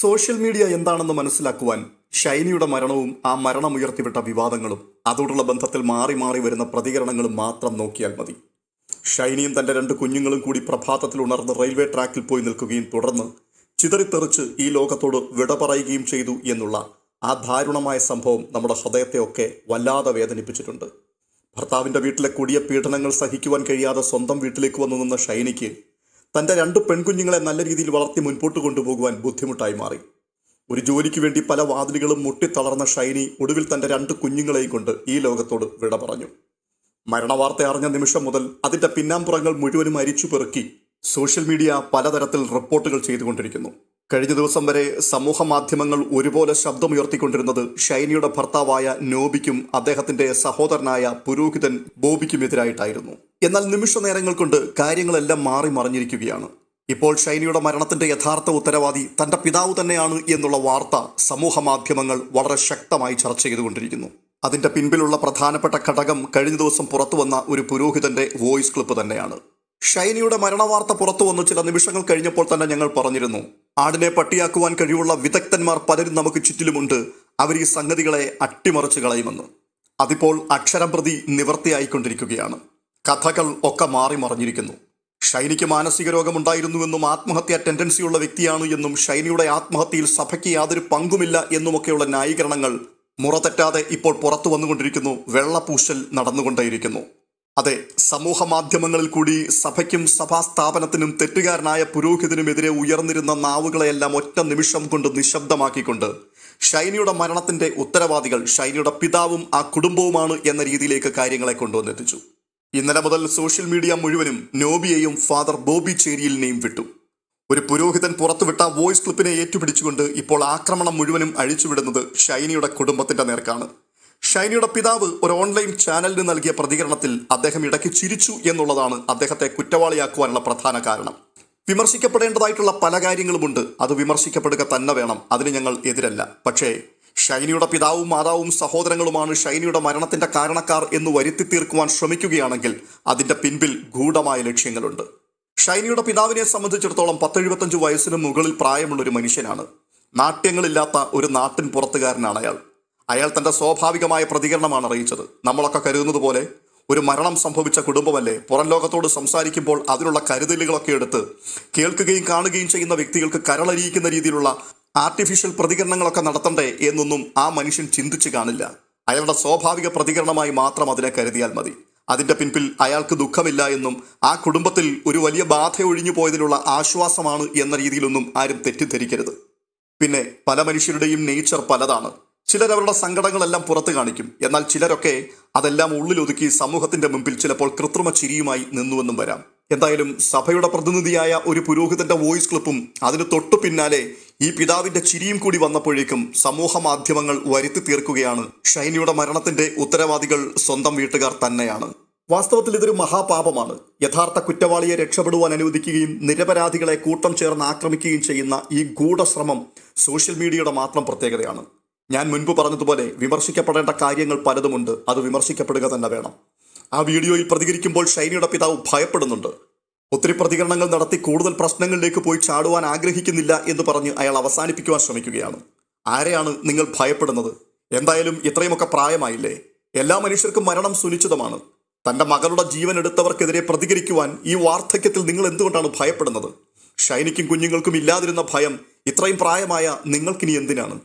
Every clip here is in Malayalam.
സോഷ്യൽ മീഡിയ എന്താണെന്ന് മനസ്സിലാക്കുവാൻ ഷൈനിയുടെ മരണവും ആ മരണമുയർത്തിവിട്ട വിവാദങ്ങളും അതോടുള്ള ബന്ധത്തിൽ മാറി മാറി വരുന്ന പ്രതികരണങ്ങളും മാത്രം നോക്കിയാൽ മതി. ഷൈനിയും തന്റെ 2 കുഞ്ഞുങ്ങളും കൂടി പ്രഭാതത്തിൽ ഉണർന്ന് റെയിൽവേ ട്രാക്കിൽ പോയി നിൽക്കുകയും തുടർന്ന് ചിതറിത്തെറിച്ച് ഈ ലോകത്തോട് വിട പറയുകയും ചെയ്തു എന്നുള്ള ആ ദാരുണമായ സംഭവം നമ്മുടെ ഹൃദയത്തെയൊക്കെ വല്ലാതെ വേദനിപ്പിച്ചിട്ടുണ്ട്. ഭർത്താവിന്റെ വീട്ടിലെ കൊടിയ പീഡനങ്ങൾ സഹിക്കുവാൻ കഴിയാതെ സ്വന്തം വീട്ടിലേക്ക് വന്നു നിന്ന ഷൈനിക്ക് തൻ്റെ 2 പെൺകുഞ്ഞുങ്ങളെ നല്ല രീതിയിൽ വളർത്തി മുൻപോട്ട് കൊണ്ടുപോകുവാൻ ബുദ്ധിമുട്ടായി മാറി. ഒരു ജോലിക്ക് വേണ്ടി പല വാതിലുകളും മുട്ടിത്തളർന്ന ഷൈനി ഒടുവിൽ തൻ്റെ 2 കുഞ്ഞുങ്ങളെയും കൊണ്ട് ഈ ലോകത്തോട് വിട പറഞ്ഞു. മരണവാർത്ത അറിഞ്ഞ നിമിഷം മുതൽ അതിൻ്റെ പിന്നാമ്പുറങ്ങൾ മുഴുവനും അരിച്ചു പെറുക്കി സോഷ്യൽ മീഡിയ പലതരത്തിൽ റിപ്പോർട്ടുകൾ ചെയ്തുകൊണ്ടിരിക്കുന്നു. കഴിഞ്ഞ ദിവസം വരെ സമൂഹ മാധ്യമങ്ങൾ ഒരുപോലെ ശബ്ദമുയർത്തിക്കൊണ്ടിരുന്നത് ഷൈനിയുടെ ഭർത്താവായ നോബിക്കും അദ്ദേഹത്തിന്റെ സഹോദരനായ പുരോഹിതൻ ബോബിക്കുമെതിരായിട്ടായിരുന്നു. എന്നാൽ നിമിഷ നേരങ്ങൾ കൊണ്ട് കാര്യങ്ങളെല്ലാം മാറി മറിഞ്ഞിരിക്കുകയാണ്. ഇപ്പോൾ ഷൈനിയുടെ മരണത്തിന്റെ യഥാർത്ഥ ഉത്തരവാദി തന്റെ പിതാവ് തന്നെയാണ് എന്നുള്ള വാർത്ത സമൂഹ മാധ്യമങ്ങൾ വളരെ ശക്തമായി ചർച്ച ചെയ്തുകൊണ്ടിരിക്കുന്നു. അതിന്റെ പിൻപിലുള്ള പ്രധാനപ്പെട്ട ഘടകം കഴിഞ്ഞ ദിവസം പുറത്തുവന്ന ഒരു പുരോഹിതന്റെ വോയിസ് ക്ലിപ്പ് തന്നെയാണ്. ഷൈനിയുടെ മരണവാർത്ത പുറത്തു വന്നു ചില നിമിഷങ്ങൾ കഴിഞ്ഞപ്പോൾ തന്നെ ഞങ്ങൾ പറഞ്ഞിരുന്നു, ആടിനെ പട്ടിയാക്കുവാൻ കഴിവുള്ള വിദഗ്ധന്മാർ പലരും നമുക്ക് ചുറ്റിലുമുണ്ട്, അവർ ഈ സംഗതികളെ അട്ടിമറിച്ച് കളയുമെന്ന്. അതിപ്പോൾ അക്ഷരം പ്രതി നിവൃത്തിയായിക്കൊണ്ടിരിക്കുകയാണ്. കഥകൾ ഒക്കെ മാറി മറിഞ്ഞിരിക്കുന്നു. ഷൈനിക്ക് മാനസിക രോഗമുണ്ടായിരുന്നുവെന്നും ആത്മഹത്യാ ടെൻഡൻസിയുള്ള വ്യക്തിയാണ് എന്നും ഷൈനിയുടെ ആത്മഹത്യയിൽ സഭയ്ക്ക് യാതൊരു പങ്കുമില്ല എന്നുമൊക്കെയുള്ള ന്യായീകരണങ്ങൾ മുറതെറ്റാതെ ഇപ്പോൾ പുറത്തു വന്നുകൊണ്ടിരിക്കുന്നു. വെള്ളപൂശൽ നടന്നുകൊണ്ടേയിരിക്കുന്നു. അതെ, സമൂഹ മാധ്യമങ്ങളിൽ കൂടി സഭയ്ക്കും സഭാസ്ഥാപനത്തിനും തെറ്റുകാരനായ പുരോഹിതനുമെതിരെ ഉയർന്നിരുന്ന നാവുകളെയെല്ലാം ഒറ്റ നിമിഷം കൊണ്ട് നിശബ്ദമാക്കിക്കൊണ്ട് ഷൈനിയുടെ മരണത്തിന്റെ ഉത്തരവാദികൾ ഷൈനിയുടെ പിതാവും ആ കുടുംബവുമാണ് എന്ന രീതിയിലേക്ക് കാര്യങ്ങളെ കൊണ്ടുവന്നെത്തിച്ചു. ഇന്നലെ മുതൽ സോഷ്യൽ മീഡിയ മുഴുവനും നോബിയെയും ഫാദർ ബോബി ചേരിയലിനെയും വിട്ടു. ഒരു പുരോഹിതൻ പുറത്തുവിട്ട വോയിസ് ക്ലിപ്പിനെ ഏറ്റുപിടിച്ചുകൊണ്ട് ഇപ്പോൾ ആക്രമണം മുഴുവനും അഴിച്ചുവിടുന്നത് ഷൈനിയുടെ കുടുംബത്തിന്റെ നേർക്കാണ്. ഷൈനിയുടെ പിതാവ് ഒരു ഓൺലൈൻ ചാനലിന് നൽകിയ പ്രതികരണത്തിൽ അദ്ദേഹം ഇടയ്ക്ക് ചിരിച്ചു എന്നുള്ളതാണ് അദ്ദേഹത്തെ കുറ്റവാളിയാക്കുവാനുള്ള പ്രധാന കാരണം. വിമർശിക്കപ്പെടേണ്ടതായിട്ടുള്ള പല കാര്യങ്ങളുമുണ്ട്, അത് വിമർശിക്കപ്പെടുക തന്നെ വേണം, അതിന് ഞങ്ങൾ എതിരല്ല. പക്ഷേ ഷൈനിയുടെ പിതാവും മാതാവും സഹോദരങ്ങളുമാണ് ഷൈനിയുടെ മരണത്തിന്റെ കാരണക്കാർ എന്ന് വരുത്തി തീർക്കുവാൻ ശ്രമിക്കുകയാണെങ്കിൽ അതിന്റെ പിൻപിൽ ഗൂഢമായ ലക്ഷ്യങ്ങളുണ്ട്. ഷൈനിയുടെ പിതാവിനെ സംബന്ധിച്ചിടത്തോളം 10-75 വയസ്സിന് മുകളിൽ പ്രായമുള്ളൊരു മനുഷ്യനാണ്. നാട്യങ്ങളില്ലാത്ത ഒരു നാട്ടിൻ പുറത്തുകാരനാണ് അയാൾ തന്റെ സ്വാഭാവികമായ പ്രതികരണമാണ് അറിയിച്ചത്. നമ്മളൊക്കെ കരുതുന്നത് പോലെ ഒരു മരണം സംഭവിച്ച കുടുംബമല്ലേ, പുറം ലോകത്തോട് സംസാരിക്കുമ്പോൾ അതിനുള്ള കരുതലുകളൊക്കെ എടുത്ത് കേൾക്കുകയും കാണുകയും ചെയ്യുന്ന വ്യക്തികൾക്ക് കരളരിയിക്കുന്ന രീതിയിലുള്ള ആർട്ടിഫിഷ്യൽ പ്രതികരണങ്ങളൊക്കെ നടത്തണ്ടേ എന്നൊന്നും ആ മനുഷ്യൻ ചിന്തിച്ചു കാണില്ല. അയാളുടെ സ്വാഭാവിക പ്രതികരണമായി മാത്രം അതിനെ കരുതിയാൽ മതി. അതിന്റെ പിൻപിൽ അയാൾക്ക് ദുഃഖമില്ല എന്നും ആ കുടുംബത്തിൽ ഒരു വലിയ ബാധ ഒഴിഞ്ഞു പോയതിലുള്ള ആശ്വാസമാണ് എന്ന രീതിയിലൊന്നും ആരും തെറ്റിദ്ധരിക്കരുത്. പിന്നെ പല മനുഷ്യരുടെയും നേച്ചർ പലതാണ്. ചിലർ അവരുടെ സങ്കടങ്ങളെല്ലാം പുറത്തു കാണിക്കും. എന്നാൽ ചിലരൊക്കെ അതെല്ലാം ഉള്ളിലൊതുക്കി സമൂഹത്തിന്റെ മുമ്പിൽ ചിലപ്പോൾ കൃത്രിമ ചിരിയുമായി നിന്നുവെന്നും വരാം. എന്തായാലും സഭയുടെ പ്രതിനിധിയായ ഒരു പുരോഹിതന്റെ വോയിസ് ക്ലിപ്പും അതിന് തൊട്ടു പിന്നാലെ ഈ പിതാവിന്റെ ചിരിയും കൂടി വന്നപ്പോഴേക്കും സമൂഹ മാധ്യമങ്ങൾ വരുത്തി തീർക്കുകയാണ് ഷൈനിയുടെ മരണത്തിന്റെ ഉത്തരവാദികൾ സ്വന്തം വീട്ടുകാർ തന്നെയാണ്. വാസ്തവത്തിൽ ഇതൊരു മഹാപാപമാണ്. യഥാർത്ഥ കുറ്റവാളിയെ രക്ഷപ്പെടുവാൻ അനുവദിക്കുകയും നിരപരാധികളെ കൂട്ടം ചേർന്ന് ആക്രമിക്കുകയും ചെയ്യുന്ന ഈ ഗൂഢശ്രമം സോഷ്യൽ മീഡിയയുടെ മാത്രം പ്രത്യേകതയാണ്. ഞാൻ മുൻപ് പറഞ്ഞതുപോലെ വിമർശിക്കപ്പെടേണ്ട കാര്യങ്ങൾ പലതുമുണ്ട്, അത് വിമർശിക്കപ്പെടുക തന്നെ വേണം. ആ വീഡിയോയിൽ പ്രതികരിക്കുമ്പോൾ ഷൈനിയുടെ പിതാവ് ഭയപ്പെടുന്നുണ്ട്. ഒത്തിരി പ്രതികരണങ്ങൾ നടത്തി കൂടുതൽ പ്രശ്നങ്ങളിലേക്ക് പോയി ചാടുവാൻ ആഗ്രഹിക്കുന്നില്ല എന്ന് പറഞ്ഞ് അയാൾ അവസാനിപ്പിക്കുവാൻ ശ്രമിക്കുകയാണ്. ആരെയാണ് നിങ്ങൾ ഭയപ്പെടുന്നത്? എന്തായാലും ഇത്രയുമൊക്കെ പ്രായമായില്ലേ? എല്ലാ മനുഷ്യർക്കും മരണം സുനിശ്ചിതമാണ്. തൻ്റെ മകളുടെ ജീവൻ എടുത്തവർക്കെതിരെ പ്രതികരിക്കുവാൻ ഈ വാർദ്ധക്യത്തിൽ നിങ്ങൾ എന്തുകൊണ്ടാണ് ഭയപ്പെടുന്നത്? ഷൈനിക്കും കുഞ്ഞുങ്ങൾക്കും ഇല്ലാതിരുന്ന ഭയം ഇത്രയും പ്രായമായ നിങ്ങൾക്കിനി എന്തിനാണ്?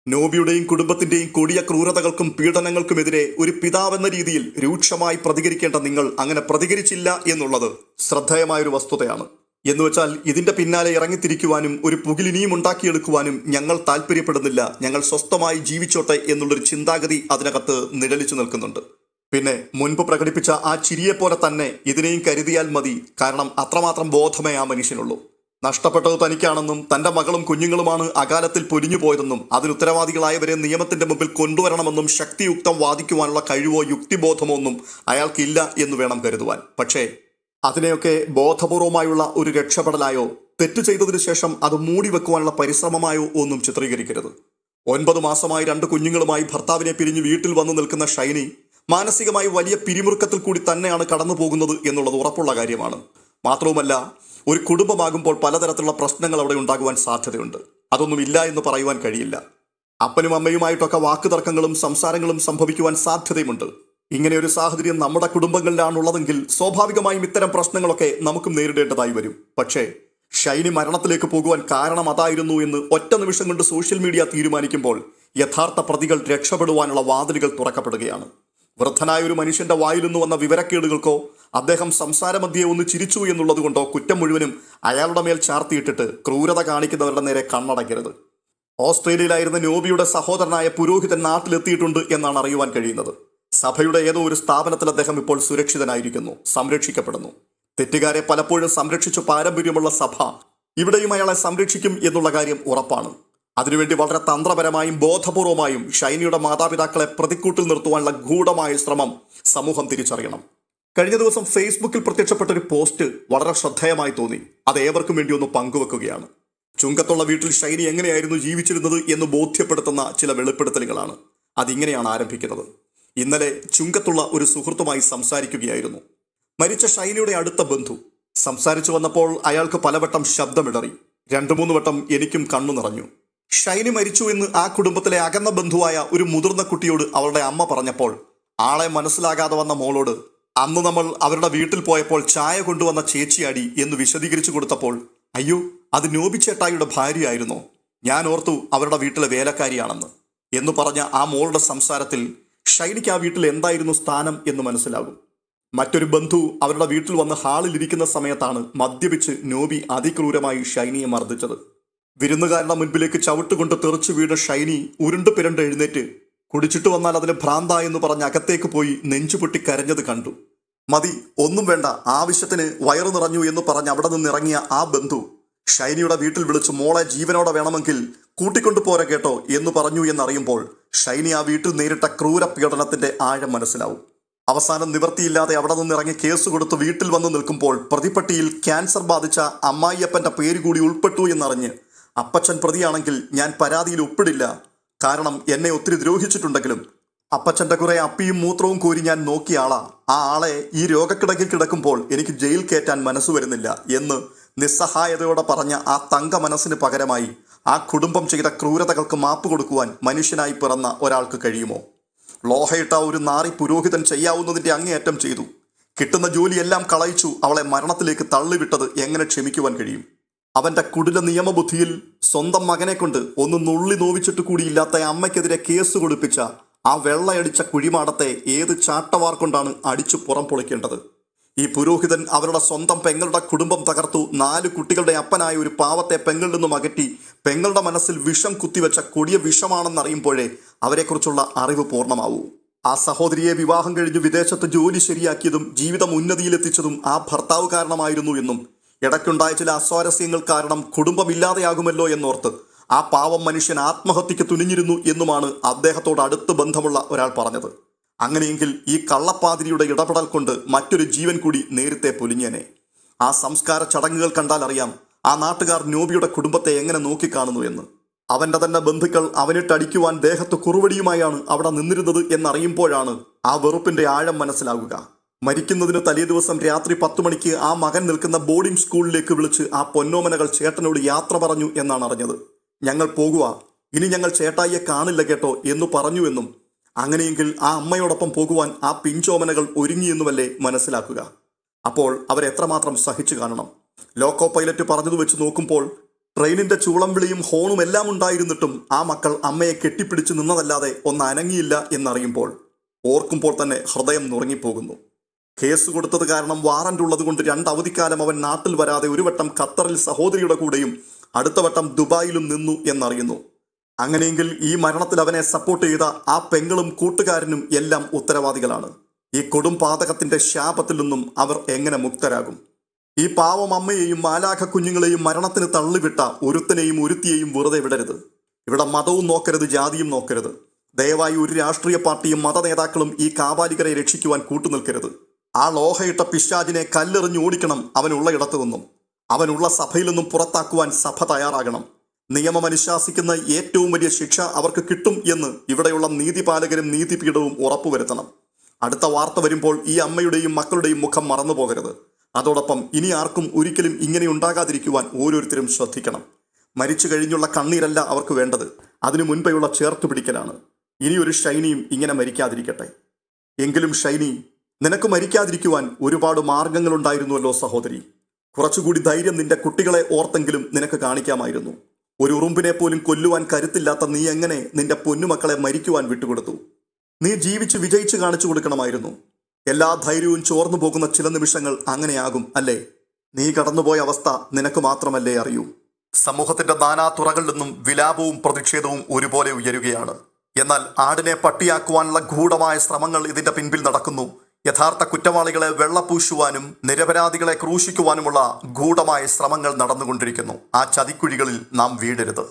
നോബിയുടെയും കുടുംബത്തിന്റെയും കൊടിയ ക്രൂരതകൾക്കും പീഡനങ്ങൾക്കുമെതിരെ ഒരു പിതാവെന്ന രീതിയിൽ രൂക്ഷമായി പ്രതികരിക്കേണ്ട നിങ്ങൾ അങ്ങനെ പ്രതികരിച്ചില്ല എന്നുള്ളത് ശ്രദ്ധേയമായൊരു വസ്തുതയാണ്. എന്നുവെച്ചാൽ ഇതിന്റെ പിന്നാലെ ഇറങ്ങിത്തിരിക്കുവാനും ഒരു പുകിലിനിയും ഉണ്ടാക്കിയെടുക്കുവാനും ഞങ്ങൾ താല്പര്യപ്പെടുന്നില്ല, ഞങ്ങൾ സ്വസ്ഥമായി ജീവിച്ചോട്ടെ എന്നുള്ളൊരു ചിന്താഗതി അതിനകത്ത് നിഴലിച്ചു നിൽക്കുന്നുണ്ട്. പിന്നെ മുൻപ് പ്രകടിപ്പിച്ച ആ ചിരിയെപ്പോലെ തന്നെ ഇതിനെയും കരുതിയാൽ മതി. കാരണം അത്രമാത്രം ബോധമേ ആ മനുഷ്യനുള്ളൂ. നഷ്ടപ്പെട്ടത് തനിക്കാണെന്നും തന്റെ മകളും കുഞ്ഞുങ്ങളുമാണ് അകാലത്തിൽ പൊലിഞ്ഞു പോയതെന്നും അതിനുത്തരവാദികളായവരെ നിയമത്തിന്റെ മുമ്പിൽ കൊണ്ടുവരണമെന്നും ശക്തിയുക്തം വാദിക്കുവാനുള്ള കഴിവോ യുക്തിബോധമോ ഒന്നും അയാൾക്കില്ല എന്ന് വേണം കരുതുവാൻ. പക്ഷേ അതിനെയൊക്കെ ബോധപൂർവമായുള്ള ഒരു രക്ഷപ്പെടലായോ തെറ്റ് ചെയ്തതിനു ശേഷം അത് മൂടി വെക്കുവാനുള്ള പരിശ്രമമായോ ഒന്നും ചിത്രീകരിക്കരുത്. 9 മാസമായി 2 കുഞ്ഞുങ്ങളുമായി ഭർത്താവിനെ പിരിഞ്ഞ് വീട്ടിൽ വന്നു നിൽക്കുന്ന ഷൈനി മാനസികമായി വലിയ പിരിമുറുക്കത്തിൽ കൂടി തന്നെയാണ് കടന്നു പോകുന്നത് എന്നുള്ളത് ഉറപ്പുള്ള കാര്യമാണ്. മാത്രവുമല്ല, ഒരു കുടുംബമാകുമ്പോൾ പലതരത്തിലുള്ള പ്രശ്നങ്ങൾ അവിടെ ഉണ്ടാകുവാൻ സാധ്യതയുണ്ട്. അതൊന്നും ഇല്ല എന്ന് പറയുവാൻ കഴിയില്ല. അപ്പനും അമ്മയുമായിട്ടൊക്കെ വാക്കുതർക്കങ്ങളും സംസാരങ്ങളും സംഭവിക്കുവാൻ സാധ്യതയുമുണ്ട്. ഇങ്ങനെ ഒരു സാഹചര്യം നമ്മുടെ കുടുംബങ്ങളിലാണുള്ളതെങ്കിൽ സ്വാഭാവികമായും ഇത്തരം പ്രശ്നങ്ങളൊക്കെ നമുക്കും നേരിടേണ്ടതായി വരും. പക്ഷേ ഷൈനി മരണത്തിലേക്ക് പോകുവാൻ കാരണം അതായിരുന്നു എന്ന് ഒറ്റ നിമിഷം കൊണ്ട് സോഷ്യൽ മീഡിയ തീരുമാനിക്കുമ്പോൾ യഥാർത്ഥ പ്രതികൾ രക്ഷപ്പെടുവാനുള്ള വാതിലുകൾ തുറക്കപ്പെടുകയാണ്. വൃദ്ധനായ ഒരു മനുഷ്യന്റെ വായിൽ നിന്ന് വന്ന വിവരക്കേടുകൾക്കോ അദ്ദേഹം സംസാരമധ്യേ ഒന്ന് ചിരിച്ചു എന്നുള്ളത് കൊണ്ടോ കുറ്റം മുഴുവനും അയാളുടെ മേൽ ചാർത്തിയിട്ടിട്ട് ക്രൂരത കാണിക്കുന്നവരുടെ നേരെ കണ്ണടയ്ക്കരുത്. ഓസ്ട്രേലിയയിലായിരുന്ന നോബിയുടെ സഹോദരനായ പുരോഹിതൻ നാട്ടിലെത്തിയിട്ടുണ്ട് എന്നാണ് അറിയുവാൻ കഴിയുന്നത്. സഭയുടെ ഏതോ ഒരു സ്ഥാപനത്തിൽ അദ്ദേഹം ഇപ്പോൾ സുരക്ഷിതനായിരിക്കുന്നു, സംരക്ഷിക്കപ്പെടുന്നു. തെറ്റുകാരെ പലപ്പോഴും സംരക്ഷിച്ചു പാരമ്പര്യമുള്ള സഭ ഇവിടെയും അയാളെ സംരക്ഷിക്കും എന്നുള്ള കാര്യം ഉറപ്പാണ്. അതിനുവേണ്ടി വളരെ തന്ത്രപരമായും ബോധപൂർവമായും ഷൈനിയുടെ മാതാപിതാക്കളെ പ്രതിക്കൂട്ടിൽ നിർത്തുവാനുള്ള ഗൂഢമായ ശ്രമം സമൂഹം തിരിച്ചറിയണം. കഴിഞ്ഞ ദിവസം ഫേസ്ബുക്കിൽ പ്രത്യക്ഷപ്പെട്ട ഒരു പോസ്റ്റ് വളരെ ശ്രദ്ധേയമായി തോന്നി. അത് ഏവർക്കും വേണ്ടി ഒന്ന് പങ്കുവെക്കുകയാണ്. ചുങ്കത്തുള്ള വീട്ടിൽ ഷൈനി എങ്ങനെയായിരുന്നു ജീവിച്ചിരുന്നത് എന്ന് ബോധ്യപ്പെടുത്തുന്ന ചില വെളിപ്പെടുത്തലുകളാണ്. അതിങ്ങനെയാണ് ആരംഭിക്കുന്നത്. ഇന്നലെ ചുങ്കത്തുള്ള ഒരു സുഹൃത്തുമായി സംസാരിക്കുകയായിരുന്നു. മരിച്ച ഷൈനിയുടെ അടുത്ത ബന്ധു. സംസാരിച്ചു വന്നപ്പോൾ അയാൾക്ക് പലവട്ടം ശബ്ദമിടറി. 2-3 വട്ടം എനിക്കും കണ്ണു നിറഞ്ഞു. ഷൈനി മരിച്ചു എന്ന് ആ കുടുംബത്തിലെ അകന്ന ബന്ധുവായ ഒരു മുതിർന്ന കുട്ടിയോട് അവളുടെ അമ്മ പറഞ്ഞപ്പോൾ ആളെ മനസ്സിലാകാതെ വന്ന മോളോട് അന്ന് നമ്മൾ അവരുടെ വീട്ടിൽ പോയപ്പോൾ ചായ കൊണ്ടുവന്ന ചേച്ചിയാടി എന്ന് വിശദീകരിച്ചു കൊടുത്തപ്പോൾ അയ്യോ, അത് നോബിച്ചേട്ടായിയുടെ ഭാര്യയായിരുന്നോ? ഞാൻ ഓർത്തു അവരുടെ വീട്ടിലെ വേലക്കാരിയാണെന്ന് എന്ന് പറഞ്ഞ ആ മോളുടെ സംസാരത്തിൽ ഷൈനിക്ക് ആ വീട്ടിൽ എന്തായിരുന്നു സ്ഥാനം എന്ന് മനസ്സിലാകും. മറ്റൊരു ബന്ധു അവരുടെ വീട്ടിൽ വന്ന് ഹാളിൽ ഇരിക്കുന്ന സമയത്താണ് മദ്യപിച്ച് നോബി അതിക്രൂരമായി ഷൈനിയെ മർദ്ദിച്ചത്. വിരുന്നുകാരുടെ മുൻപിലേക്ക് ചവിട്ടുകൊണ്ട് തെറിച്ചു വീണ ഷൈനി ഉരുണ്ട് പിരണ്ട് എഴുന്നേറ്റ് കുടിച്ചിട്ട് വന്നാൽ അതിന് ഭ്രാന്ത എന്ന് പറഞ്ഞ് അകത്തേക്ക് പോയി നെഞ്ചുപൊട്ടി കരഞ്ഞത് കണ്ടു. മതി, ഒന്നും വേണ്ട, ആവശ്യത്തിന് വയറു നിറഞ്ഞു എന്ന് പറഞ്ഞ് അവിടെ നിന്നിറങ്ങിയ ആ ബന്ധു ഷൈനിയുടെ വീട്ടിൽ വിളിച്ച് മോളെ ജീവനോടെ വേണമെങ്കിൽ കൂട്ടിക്കൊണ്ടു പോരെ കേട്ടോ എന്ന് പറഞ്ഞു എന്നറിയുമ്പോൾ ഷൈനി ആ വീട്ടിൽ നേരിട്ട ക്രൂര പീഡനത്തിന്റെ ആഴം മനസ്സിലാവും. അവസാനം നിവൃത്തിയില്ലാതെ അവിടെ നിന്നിറങ്ങി കേസ് കൊടുത്ത് വീട്ടിൽ വന്ന് നിൽക്കുമ്പോൾ പ്രതിപ്പട്ടിയിൽ ക്യാൻസർ ബാധിച്ച അമ്മായിയപ്പന്റെ പേര് കൂടി ഉൾപ്പെട്ടു എന്നറിഞ്ഞ് അപ്പച്ചൻ പ്രതിയാണെങ്കിൽ ഞാൻ പരാതിയിൽ ഒപ്പിടില്ല, കാരണം എന്നെ ഒത്തിരി ദ്രോഹിച്ചിട്ടുണ്ടെങ്കിലും അപ്പച്ചന്റെ കുറെ അപ്പിയും മൂത്രവും കോരി ഞാൻ നോക്കിയ ആളാ. ആ ആളെ ഈ രോഗക്കിടക്കിൽ കിടക്കുമ്പോൾ എനിക്ക് ജയിൽ കയറ്റാൻ മനസ്സ് വരുന്നില്ല എന്ന് നിസ്സഹായതയോടെ പറഞ്ഞ ആ തങ്ക മനസ്സിന് പകരമായി ആ കുടുംബം ചെയ്ത ക്രൂരതകൾക്ക് മാപ്പ് കൊടുക്കുവാൻ മനുഷ്യനായി പിറന്ന ഒരാൾക്ക് കഴിയുമോ? ലോഹയിട്ട ഒരു നാറി പുരോഹിതൻ ചെയ്യാവുന്നതിന്റെ അങ്ങേയറ്റം ചെയ്തു. കിട്ടുന്ന ജോലിയെല്ലാം കളയിച്ചു അവളെ മരണത്തിലേക്ക് തള്ളിവിട്ടത് എങ്ങനെ ക്ഷമിക്കുവാൻ കഴിയും? അവന്റെ കുടില നിയമബുദ്ധിയിൽ സ്വന്തം മകനെ കൊണ്ട് ഒന്ന് നുള്ളി നോവിച്ചിട്ട് കൂടിയില്ലാത്ത അമ്മയ്ക്കെതിരെ കേസ് കൊടുപ്പിച്ച ആ വെള്ളയടിച്ച കുഴിമാടത്തെ ഏത് ചാട്ടവാർ കൊണ്ടാണ് അടിച്ചു പുറം പൊളിക്കേണ്ടത്? ഈ പുരോഹിതൻ അവരുടെ സ്വന്തം പെങ്ങളുടെ കുടുംബം തകർത്തു. 4 കുട്ടികളുടെ അപ്പനായ ഒരു പാവത്തെ പെങ്ങളിൽ നിന്നും അകറ്റി പെങ്ങളുടെ മനസ്സിൽ വിഷം കുത്തിവെച്ച കൊടിയ വിഷമാണെന്നറിയുമ്പോഴേ അവരെക്കുറിച്ചുള്ള അറിവ് പൂർണ്ണമാവൂ. ആ സഹോദരിയെ വിവാഹം കഴിഞ്ഞ് വിദേശത്ത് ജോലി ശരിയാക്കിയതും ജീവിതം ഉന്നതിയിലെത്തിച്ചതും ആ ഭർത്താവ് കാരണമായിരുന്നു എന്നും ഇടയ്ക്കുണ്ടായ ചില അസ്വാരസ്യങ്ങൾ കാരണം കുടുംബമില്ലാതെയാകുമല്ലോ എന്നോർത്ത് ആ പാവം മനുഷ്യൻ ആത്മഹത്യക്ക് തുനിഞ്ഞിരുന്നു എന്നുമാണ് അദ്ദേഹത്തോട് അടുത്ത് ബന്ധമുള്ള ഒരാൾ പറഞ്ഞത്. അങ്ങനെയെങ്കിൽ ഈ കള്ളപ്പാതിരിയുടെ ഇടപെടൽ കൊണ്ട് മറ്റൊരു ജീവൻ കൂടി നേരത്തെ പൊലിഞ്ഞേനെ. ആ സംസ്കാര ചടങ്ങുകൾ കണ്ടാൽ അറിയാം ആ നാട്ടുകാർ നോബിയുടെ കുടുംബത്തെ എങ്ങനെ നോക്കിക്കാണുന്നു എന്ന്. അവന്റെ തന്നെ ബന്ധുക്കൾ അവനിട്ടടിക്കുവാൻ ദേഹത്ത് കുറുവടിയുമായാണ് അവിടെ നിന്നിരുന്നത് എന്നറിയുമ്പോഴാണ് ആ വെറുപ്പിന്റെ ആഴം മനസ്സിലാകുക. മരിക്കുന്നതിന് തലേ ദിവസം രാത്രി 10 മണിക്ക് ആ മകൻ നിൽക്കുന്ന ബോർഡിംഗ് സ്കൂളിലേക്ക് വിളിച്ച് ആ പൊന്നോമനകൾ ചേട്ടനോട് യാത്ര പറഞ്ഞു എന്നാണ് അറിഞ്ഞത്. ഞങ്ങൾ പോകുക, ഇനി ഞങ്ങൾ ചേട്ടായിയെ കാണില്ല കേട്ടോ എന്ന് പറഞ്ഞു എന്നും അങ്ങനെയെങ്കിൽ ആ അമ്മയോടൊപ്പം പോകുവാൻ ആ പിഞ്ചോമനകൾ ഒരുങ്ങിയെന്നുമല്ലേ മനസ്സിലാക്കുക. അപ്പോൾ അവരെത്രമാത്രം സഹിച്ചു കാണണം. ലോക്കോ പൈലറ്റ് പറഞ്ഞത് വെച്ച് നോക്കുമ്പോൾ ട്രെയിനിന്റെ ചൂളം വിളിയും ഹോണും എല്ലാം ഉണ്ടായിരുന്നിട്ടും ആ മക്കൾ അമ്മയെ കെട്ടിപ്പിടിച്ച് നിന്നതല്ലാതെ ഒന്ന് അനങ്ങിയില്ല എന്നറിയുമ്പോൾ ഓർക്കുമ്പോൾ തന്നെ ഹൃദയം നുറങ്ങിപ്പോകുന്നു. കേസ് കൊടുത്തത് കാരണം വാറന്റ് ഉള്ളത് കൊണ്ട് 2 അവധിക്കാലം അവൻ നാട്ടിൽ വരാതെ ഒരു വട്ടം ഖത്തറിൽ സഹോദരിയുടെ കൂടെയും അടുത്ത വട്ടം ദുബായിലും നിന്നു എന്നറിയുന്നു. അങ്ങനെയെങ്കിൽ ഈ മരണത്തിൽ അവനെ സപ്പോർട്ട് ചെയ്ത ആ പെങ്ങളും കൂട്ടുകാരനും എല്ലാം ഉത്തരവാദികളാണ്. ഈ കൊടും പാതകത്തിന്റെ ശാപത്തിൽ നിന്നും അവർ എങ്ങനെ മുക്തരാകും? ഈ പാവം അമ്മയെയും മാലാഖ കുഞ്ഞുങ്ങളെയും മരണത്തിന് തള്ളിവിട്ട ഒരുത്തനെയും ഒരുത്തിയെയും വെറുതെ വിടരുത്. ഇവിടെ മതവും നോക്കരുത്, ജാതിയും നോക്കരുത്. ദയവായി ഒരു രാഷ്ട്രീയ പാർട്ടിയും മത നേതാക്കളും ഈ കാപാലികരെ രക്ഷിക്കുവാൻ കൂട്ടുനിൽക്കരുത്. ആ ലോഹയിട്ട പിശാചിനെ കല്ലെറിഞ്ഞ് ഓടിക്കണം അവനുള്ള ഇടത്തു നിന്നും. അവനുള്ള സഭയിൽ നിന്നും പുറത്താക്കുവാൻ സഭ തയ്യാറാകണം. നിയമം അനുശാസിക്കുന്ന ഏറ്റവും വലിയ ശിക്ഷ അവർക്ക് കിട്ടും എന്ന് ഇവിടെയുള്ള നീതിപാലകരും നീതിപീഠവും ഉറപ്പുവരുത്തണം. അടുത്ത വാർത്ത വരുമ്പോൾ ഈ അമ്മയുടെയും മക്കളുടെയും മുഖം മറന്നു പോകരുത്. അതോടൊപ്പം ഇനി ആർക്കും ഒരിക്കലും ഇങ്ങനെ ഉണ്ടാകാതിരിക്കുവാൻ ഓരോരുത്തരും ശ്രദ്ധിക്കണം. മരിച്ചു കഴിഞ്ഞുള്ള കണ്ണീരല്ല അവർക്ക് വേണ്ടത്, അതിനു മുൻപെയുള്ള ചേർത്ത് പിടിക്കലാണ്. ഇനിയൊരു ഷൈനിയും ഇങ്ങനെ മരിക്കാതിരിക്കട്ടെ. എങ്കിലും ഷൈനി, നിനക്ക് മരിക്കാതിരിക്കുവാൻ ഒരുപാട് മാർഗങ്ങളുണ്ടായിരുന്നുവല്ലോ സഹോദരി. കുറച്ചുകൂടി ധൈര്യം നിന്റെ കുട്ടികളെ ഓർത്തെങ്കിലും നിനക്ക് കാണിക്കാമായിരുന്നു. ഒരു ഉറുമ്പിനെ പോലും കൊല്ലുവാൻ കരുത്തില്ലാത്ത നീ എങ്ങനെ നിന്റെ പൊന്നുമക്കളെ മരിക്കുവാൻ വിട്ടുകൊടുത്തു? നീ ജീവിച്ച് വിജയിച്ച് കാണിച്ചു കൊടുക്കണമായിരുന്നു. എല്ലാ ധൈര്യവും ചോർന്നു പോകുന്ന ചില നിമിഷങ്ങൾ അങ്ങനെയാകും അല്ലേ? നീ കടന്നുപോയ അവസ്ഥ നിനക്ക് മാത്രമല്ലേ അറിയൂ. സമൂഹത്തിന്റെ നാനാ തുറകളിൽ നിന്നും വിലാപവും പ്രതിഷേധവും ഒരുപോലെ ഉയരുകയാണ്. എന്നാൽ ആടിനെ പട്ടിയാക്കുവാനുള്ള ഗൂഢമായ ശ്രമങ്ങൾ ഇതിന്റെ പിൻപിൽ നടക്കുന്നു. യഥാർത്ഥ കുറ്റവാളികളെ വെള്ളപൂശുവാനും നിരപരാധികളെ ക്രൂശിക്കുവാനുമുള്ള ഗൂഢമായ ശ്രമങ്ങൾ നടന്നുകൊണ്ടിരിക്കുന്നു. ആ ചതിക്കുഴികളിൽ നാം വീഴരുത്.